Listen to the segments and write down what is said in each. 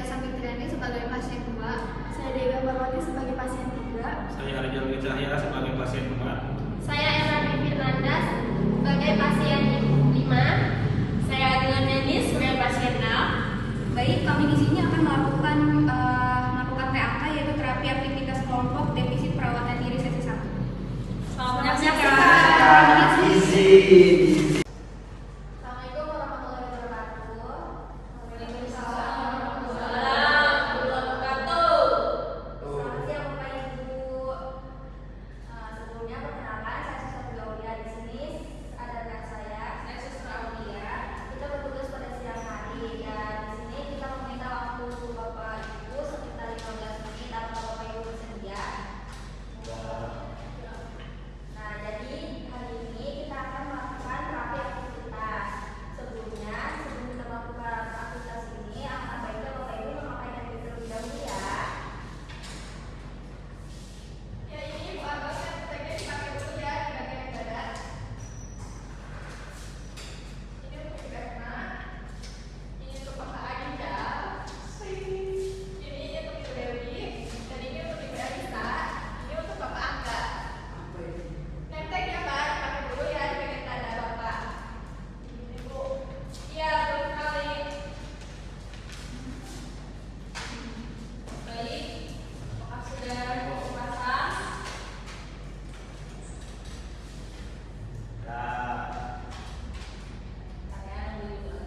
Elisa Fitriani sebagai pasien 2. Saya Dewa Barwati sebagai pasien 3. Saya Rizal Cahya sebagai pasien 4. Saya Erani Firnandas sebagai pasien 5. Saya Adila Denis sebagai pasien 6. Baik, kami di sini akan melakukan TAK, yaitu terapi aktivitas kelompok defisit perawatan diri sesi 1. Selamat menyaksikan. Assalamualaikum warahmatullahi wabarakatuh. Waalaikumsalam warahmatullahi wabarakatuh. Selamat siang Bapak Ibu. Sebelumnya perkenalkan, saya Suster Aulia. Di sini ada rekan saya Suster Aulia. Kita bertugas pada siang hari dan di sini kita meminta waktu Bapak Ibu sekitar 15 menit atau Bapak Ibu bersedia. Nah, jadi hari ini kita akan melakukan terapi aktivitas. Sebelum kita melakukan aktivitas ini, akan baiknya Bapak Ibu memakai handphone terlebih dahulu ya. Ya, ini Bu Agus yang sebaiknya dipakai dulu ya di bagian dada. Ini untuk Berna, ini untuk Bapak Adinda, ini untuk Ibu Dewi, dan ini untuk Ibu Elisa, ini untuk Bapak Angga. Nentek ya Pak, dipakai dulu ya di bagian dada Bapak. Ini Bu. Iya, betul sekali. Baik, apakah sudah dipasang? Saya nunggu dulu.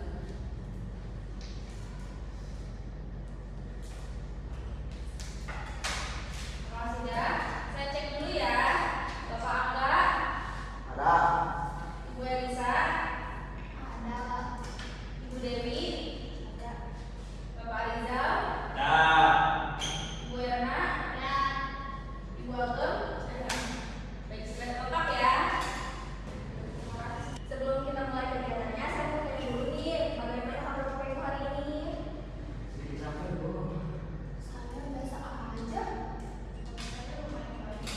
Kalau sudah, saya cek dulu ya. Bapak Angga, Ada. Ibu Elisa, ada. Ibu Dewi, ada. Bapak Rizal, Ibu Erna, ada. Ibu Ageng, ada. Baik, sudah lengkap ya. Sebelum kita mulai kegiatannya, saya mau tanya dulu nih, bagaimana kabar Bapak Ibu hari ini? Sedikit capek, Bu. Saya biasa aja. Saya lumayan baik.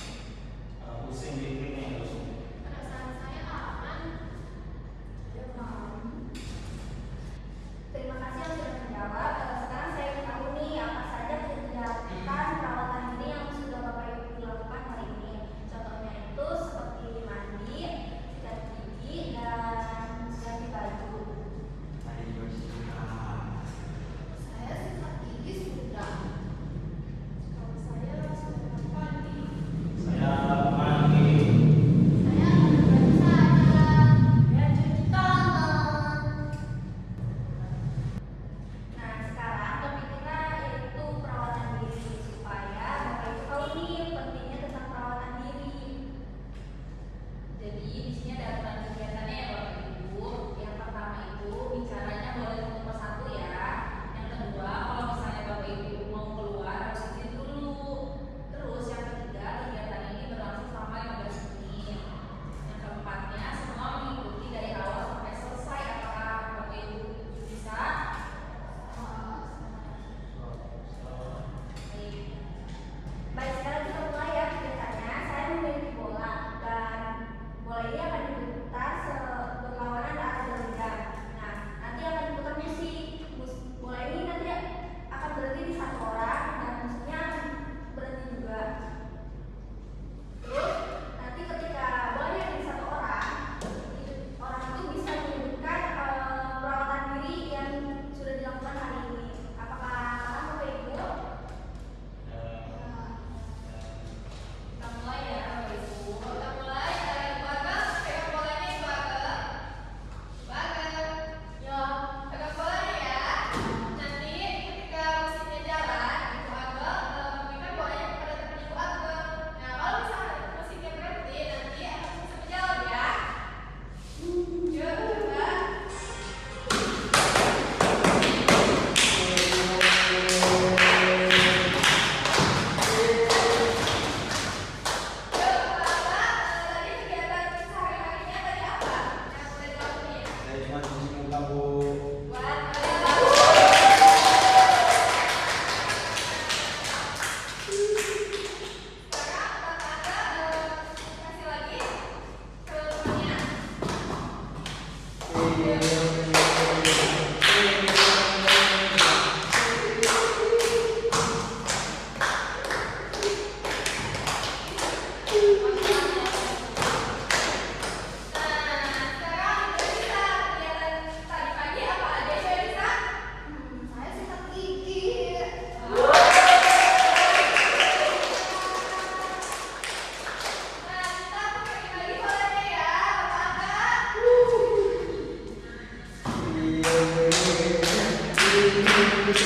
Pusing dikit nih, pusing. Perasaan saya aman. Terima kasih yang sudah menjawab. Sekarang saya ingin tahu nih apa saja kegiatan perawatan ini yang sudah Bapak Ibu lakukan hari ini. Contohnya itu seperti mandi, sikat gigi, dan ganti baju. Tadi bersikat. Saya sikat gigi sudah. Kalau saya sudah mandi. Saya mandi. Saya baru saja. Ya cuci tangan. Nah, sekarang topik kita yaitu perawatan diri supaya Bapak Ibu tahu nih pentingnya tentang perawatan diri. Jadi di sini ada aturan kegiatannya ya Bapak Ibu. Yang pertama itu bicaranya boleh satu persatu ya. Yang kedua, kalau misalnya Bapak Ibu mau keluar harus izin dulu. Terus yang ketiga, kegiatan ini berlangsung selama 15 menit. Yang keempatnya, semua mengikuti dari awal sampai selesai. Apakah Bapak Ibu bisa? Baik, sekarang kita mulai ya kegiatannya. Saya memiliki bola dan bola ini akan diputar berlawanan ke arah gelendang. Nah, nanti akan diputar musik. Bola ini nanti akan berhenti di satu orang dan musiknya akan berhenti juga. Terus nanti ketika bolanya ada di satu orang, orang itu bisa menyebutkan perawatan diri yang sudah dilakukan hari ini. Apakah paham Bapak Ibu? Kita mulai ya Bapak Ibu. Kita mulai dari Ibu Ageng, pegang bolanya Ibu Ageng. Ibu Ageng, yo, pegang bolanya ya. Nanti ketika musiknya jalan, Ibu Ageng memberikan bolanya kepada teman Ibu Ageng. Nah, kalau misalnya musiknya berhenti, nanti akan bisa menjawab ya. Yuk, coba. Tadi kegiatan sehari-harinya tadi apa? Yang boleh tahu nih? Saya cuma cuci muka, Bu. Buat sekarang Bapak Angga kasih lagi ke temannya. Iya. udah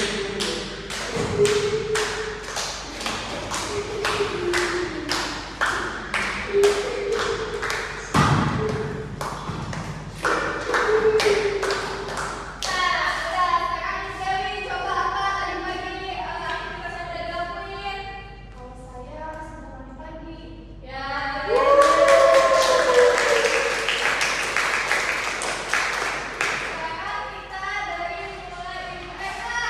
sekarang Dewi coba apa tadi pagi aktivitas yang udah dilakuin? Kalau saya sedang mandi pagi. Ya. Sekarang kita dari mulai Ibu Eva.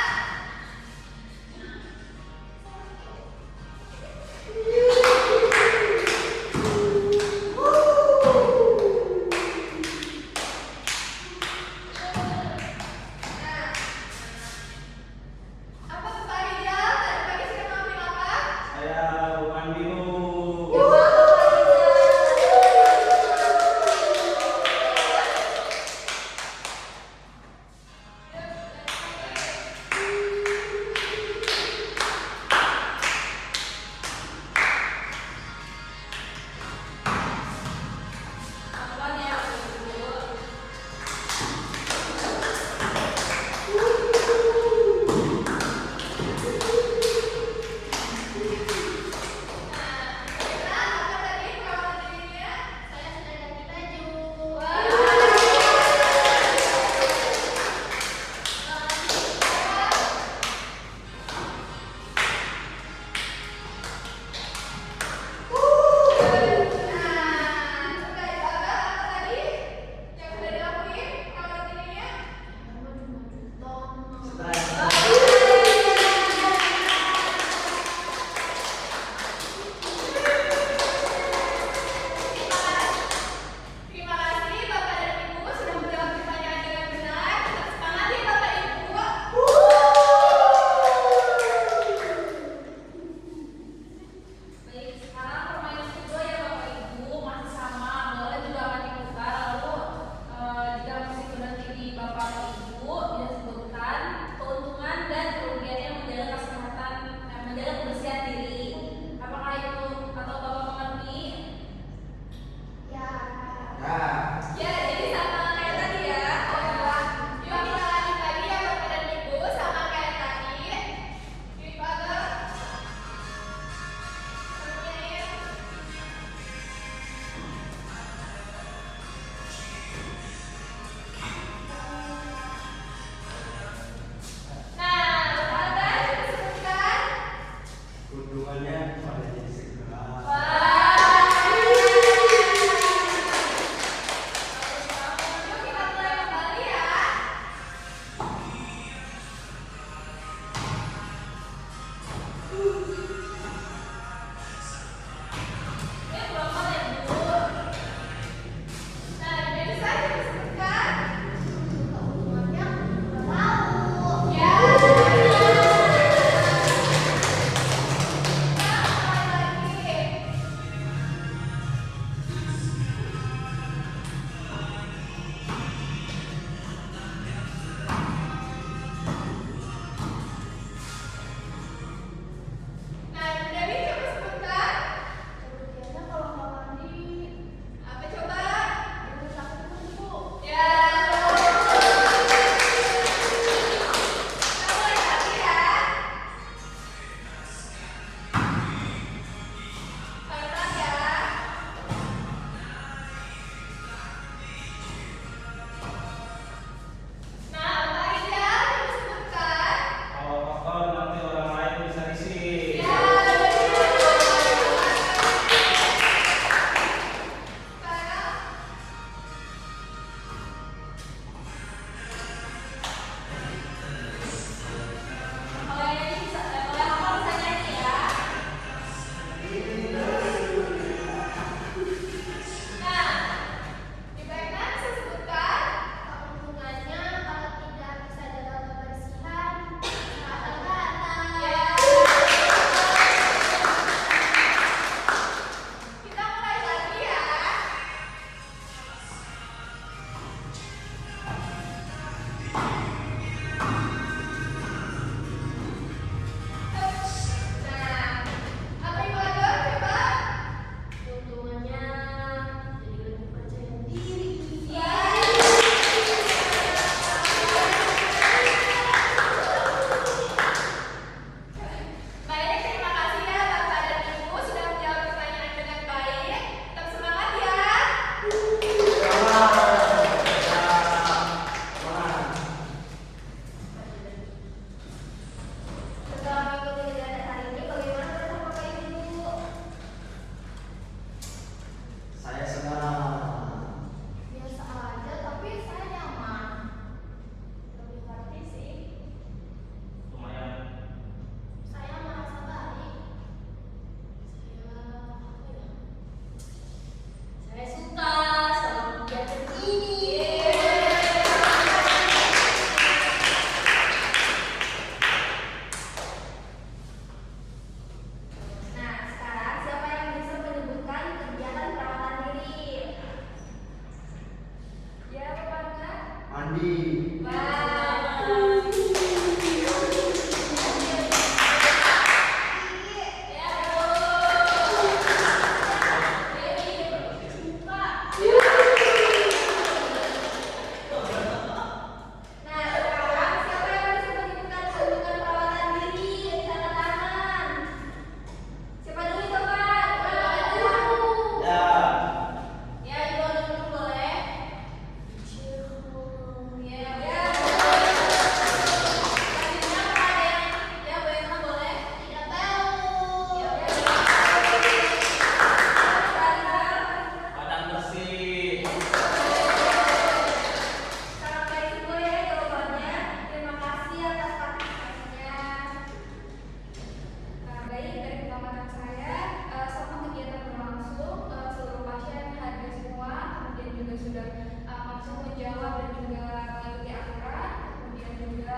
sudah mampu menjawab dan juga mengikuti aturan. Kemudian juga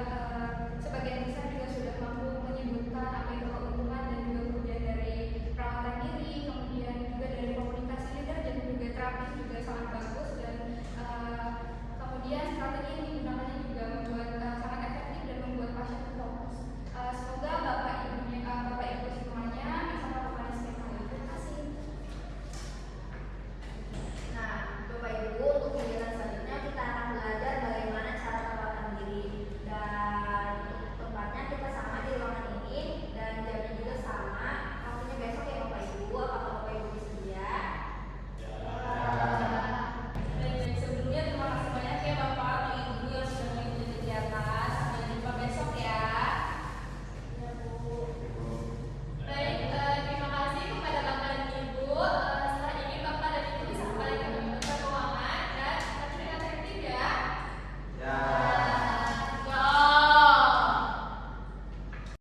sebagian besar juga sudah mampu menyebutkan apa itu keuntungan dan juga kemudian dari perawatan diri, kemudian juga dari komunikasi leader dan juga terapis juga sangat bagus dan kemudian strategi yang digunakannya juga